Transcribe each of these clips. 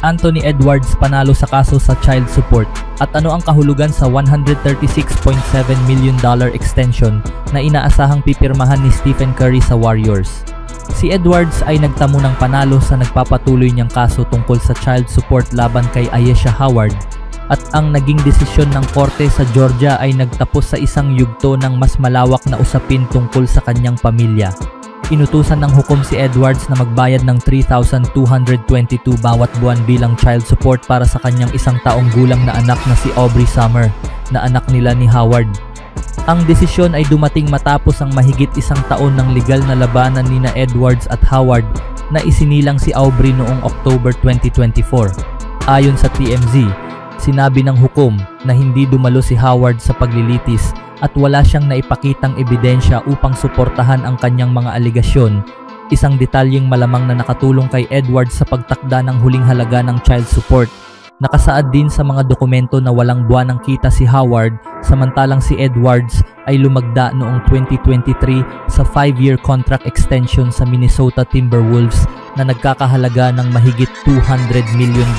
Anthony Edwards panalo sa kaso sa child support, at ano ang kahulugan sa $136.7 million extension na inaasahang pipirmahan ni Stephen Curry sa Warriors. Si Edwards ay nagtamo ng panalo sa nagpapatuloy niyang kaso tungkol sa child support laban kay Ayesha Howard, at ang naging desisyon ng korte sa Georgia ay nagtapos sa isang yugto ng mas malawak na usapin tungkol sa kanyang pamilya. Inutusan ng hukom si Edwards na magbayad ng $3,222 bawat buwan bilang child support para sa kanyang 1 taong gulang na anak na si Aubrey Summer, na anak nila ni Howard. Ang desisyon ay dumating matapos ang mahigit 1 taon ng legal na labanan nina Edwards at Howard na isinilang si Aubrey noong October 2024. Ayon sa TMZ, sinabi ng hukom na hindi dumalo si Howard sa paglilitis at wala siyang naipakitang ebidensya upang suportahan ang kanyang mga aligasyon, isang detalyeng malamang na nakatulong kay Edwards sa pagtakda ng huling halaga ng child support. Nakasaad din sa mga dokumento na walang buwanang kita si Howard, samantalang si Edwards ay lumagda noong 2023 sa 5-year contract extension sa Minnesota Timberwolves na nagkakahalaga ng mahigit $200 million.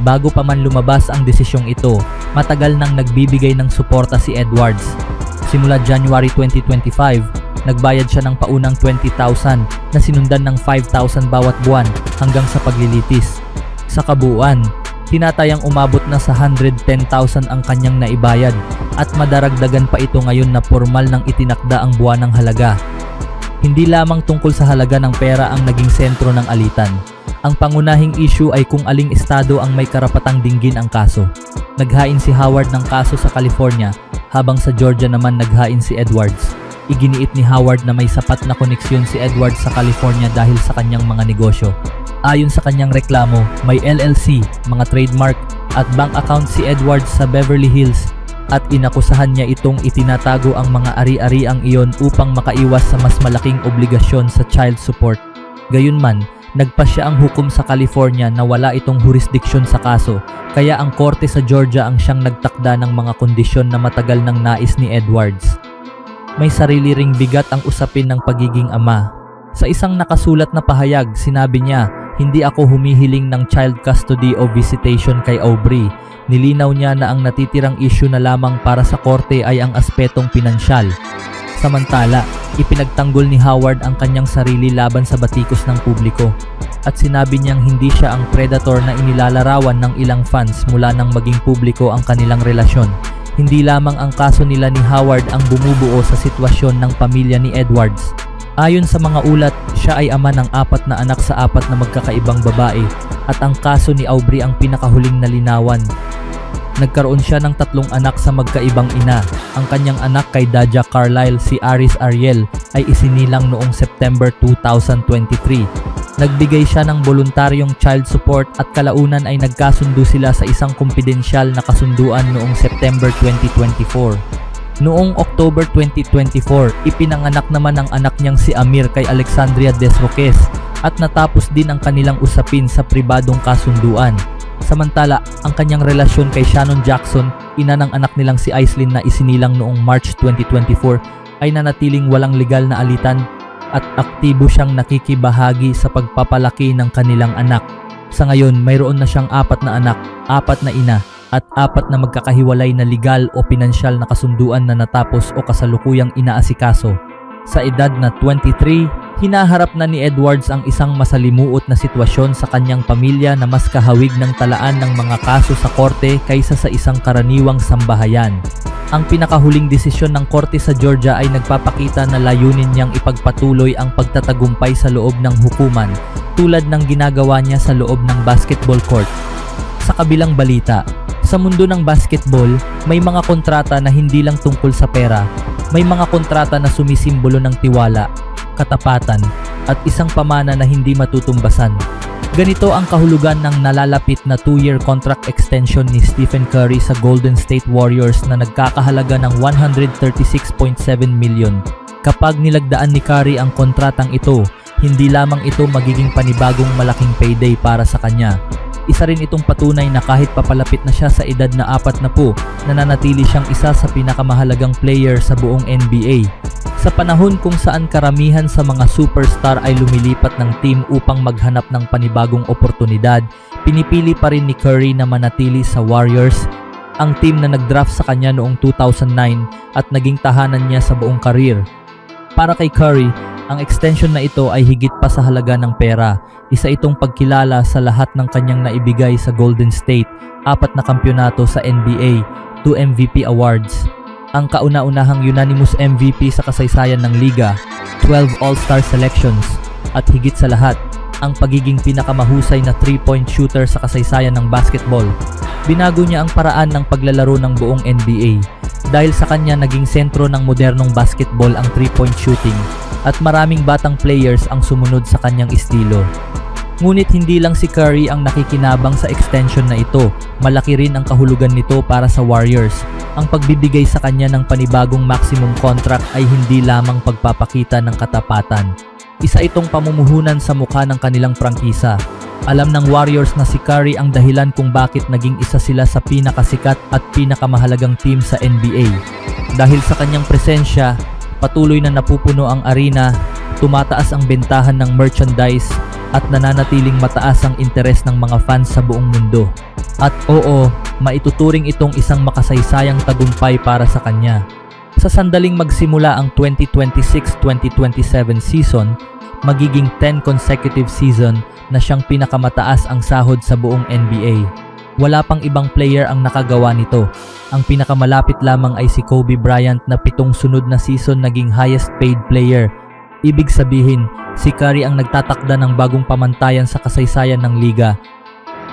Bago pa man lumabas ang desisyong ito, matagal nang nagbibigay ng suporta si Edwards. Simula January 2025, nagbayad siya ng paunang $20,000 na sinundan ng $5,000 bawat buwan hanggang sa paglilitis. Sa kabuuan, tinatayang umabot na sa $110,000 ang kanyang naibayad, at madaragdagan pa ito ngayon na formal nang itinakda ang buwanang halaga. Hindi lamang tungkol sa halaga ng pera ang naging sentro ng alitan. Ang pangunahing issue ay kung aling estado ang may karapatang dinggin ang kaso. Naghain si Howard ng kaso sa California, habang sa Georgia naman naghain si Edwards. Iginiit ni Howard na may sapat na koneksyon si Edwards sa California dahil sa kanyang mga negosyo. Ayon sa kanyang reklamo, may LLC, mga trademark, at bank account si Edwards sa Beverly Hills, at inakusahan niya itong itinatago ang mga ari-ariang iyon upang makaiwas sa mas malaking obligasyon sa child support. Gayunman, nagpasya ang hukom sa California na wala itong jurisdiksyon sa kaso, kaya ang korte sa Georgia ang siyang nagtakda ng mga kondisyon na matagal nang nais ni Edwards. May sarili ring bigat ang usapin ng pagiging ama. Sa isang nakasulat na pahayag, sinabi niya, "Hindi ako humihiling ng child custody o visitation kay Aubrey." Nilinaw niya na ang natitirang issue na lamang para sa korte ay ang aspetong pinansyal. Samantala, ipinagtanggol ni Howard ang kanyang sarili laban sa batikos ng publiko, at sinabi niyang hindi siya ang predator na inilalarawan ng ilang fans mula nang maging publiko ang kanilang relasyon. Hindi lamang ang kaso nila ni Howard ang bumubuo sa sitwasyon ng pamilya ni Edwards. Ayon sa mga ulat, siya ay ama ng 4 na anak sa 4 na magkakaibang babae, at ang kaso ni Aubrey ang pinakahuling nalinawan. Nagkaroon siya ng 3 anak sa magkaibang ina. Ang kanyang anak kay Daja Carlisle, si Aris Ariel, ay isinilang noong September 2023. Nagbigay siya ng voluntaryong child support at kalaunan ay nagkasundo sila sa isang kumpidensyal na kasunduan noong September 2024. Noong October 2024, ipinanganak naman ang anak niyang si Amir kay Alexandria Desroques, at natapos din ang kanilang usapin sa pribadong kasunduan. Samantala, ang kanyang relasyon kay Shannon Jackson, ina ng anak nilang si Aislinn na isinilang noong March 2024, ay nanatiling walang legal na alitan, at aktibo siyang nakikibahagi sa pagpapalaki ng kanilang anak. Sa ngayon, mayroon na siyang 4 na anak, 4 na ina, at 4 na magkakahiwalay na legal o pinansyal na kasunduan na natapos o kasalukuyang inaasikaso. Sa edad na 23, hinaharap na ni Edwards ang isang masalimuot na sitwasyon sa kanyang pamilya na mas kahawig ng talaan ng mga kaso sa korte kaysa sa isang karaniwang sambahayan. Ang pinakahuling desisyon ng korte sa Georgia ay nagpapakita na layunin niyang ipagpatuloy ang pagtatagumpay sa loob ng hukuman, tulad ng ginagawa niya sa loob ng basketball court. Sa kabilang balita, sa mundo ng basketball, may mga kontrata na hindi lang tungkol sa pera. May mga kontrata na sumisimbolo ng tiwala, katapatan, at isang pamana na hindi matutumbasan. Ganito ang kahulugan ng nalalapit na 2-year contract extension ni Stephen Curry sa Golden State Warriors na nagkakahalaga ng $136.7 million. Kapag nilagdaan ni Curry ang kontratang ito, hindi lamang ito magiging panibagong malaking payday para sa kanya. Isa rin itong patunay na kahit papalapit na siya sa edad na 40, nananatili siyang isa sa pinakamahalagang player sa buong NBA. Sa panahon kung saan karamihan sa mga superstar ay lumilipat ng team upang maghanap ng panibagong oportunidad, pinipili pa rin ni Curry na manatili sa Warriors, ang team na nag-draft sa kanya noong 2009 at naging tahanan niya sa buong karir. Para kay Curry, ang extension na ito ay higit pa sa halaga ng pera. Isa itong pagkilala sa lahat ng kanyang naibigay sa Golden State, 4 na kampyonato sa NBA, 2 MVP awards, ang kauna-unahang unanimous MVP sa kasaysayan ng liga, 12 All-Star selections, at higit sa lahat, ang pagiging pinakamahusay na 3-point shooter sa kasaysayan ng basketball. Binago niya ang paraan ng paglalaro ng buong NBA. Dahil sa kanya naging sentro ng modernong basketball ang 3-point shooting at maraming batang players ang sumunod sa kanyang estilo. Ngunit hindi lang si Curry ang nakikinabang sa extension na ito, malaki rin ang kahulugan nito para sa Warriors. Ang pagbibigay sa kanya ng panibagong maximum contract ay hindi lamang pagpapakita ng katapatan. Isa itong pamumuhunan sa mukha ng kanilang prangkisa. Alam ng Warriors na si Curry ang dahilan kung bakit naging isa sila sa pinakasikat at pinakamahalagang team sa NBA. Dahil sa kanyang presensya, patuloy na napupuno ang arena, tumataas ang bentahan ng merchandise, at nananatiling mataas ang interes ng mga fans sa buong mundo. At oo, maituturing itong isang makasaysayang tagumpay para sa kanya. Sa sandaling magsimula ang 2026-2027 season, magiging 10 consecutive season na siyang pinakamataas ang sahod sa buong NBA. Wala pang ibang player ang nakagawa nito. Ang pinakamalapit lamang ay si Kobe Bryant na 7 sunod na season naging highest paid player. Ibig sabihin, si Curry ang nagtatakda ng bagong pamantayan sa kasaysayan ng liga.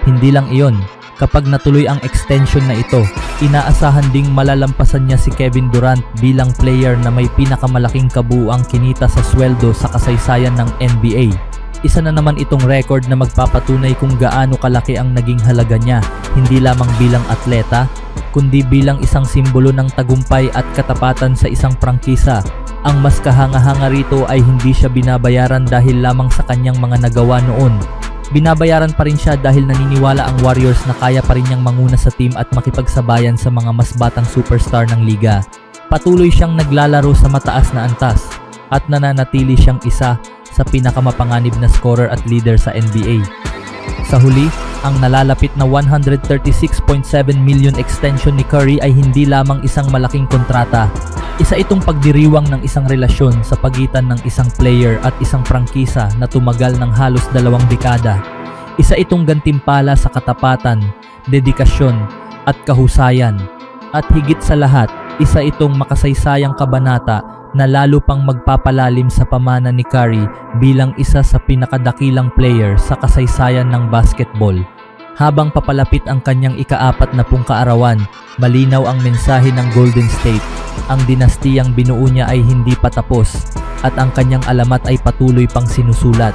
Hindi lang iyon, kapag natuloy ang extension na ito, inaasahan ding malalampasan niya si Kevin Durant bilang player na may pinakamalaking kabuuang kinita sa sweldo sa kasaysayan ng NBA. Isa na naman itong record na magpapatunay kung gaano kalaki ang naging halaga niya, hindi lamang bilang atleta, kundi bilang isang simbolo ng tagumpay at katapatan sa isang prangkisa. Ang mas kahanga-hanga rito ay hindi siya binabayaran dahil lamang sa kanyang mga nagawa noon. Binabayaran pa rin siya dahil naniniwala ang Warriors na kaya pa rin niyang manguna sa team at makipagsabayan sa mga mas batang superstar ng liga. Patuloy siyang naglalaro sa mataas na antas at nananatili siyang isa sa pinakamapanganib na scorer at leader sa NBA. Sa huli, ang nalalapit na $136.7 million extension ni Curry ay hindi lamang isang malaking kontrata. Isa itong pagdiriwang ng isang relasyon sa pagitan ng isang player at isang prangkisa na tumagal ng halos 2 dekada. Isa itong gantimpala sa katapatan, dedikasyon, at kahusayan. At higit sa lahat, isa itong makasaysayang kabanata na lalo pang magpapalalim sa pamana ni Curry bilang isa sa pinakadakilang player sa kasaysayan ng basketball. Habang papalapit ang kanyang ika-40 kaarawan, malinaw ang mensahe ng Golden State. Ang dinastiyang binuo niya ay hindi patapos at ang kanyang alamat ay patuloy pang sinusulat.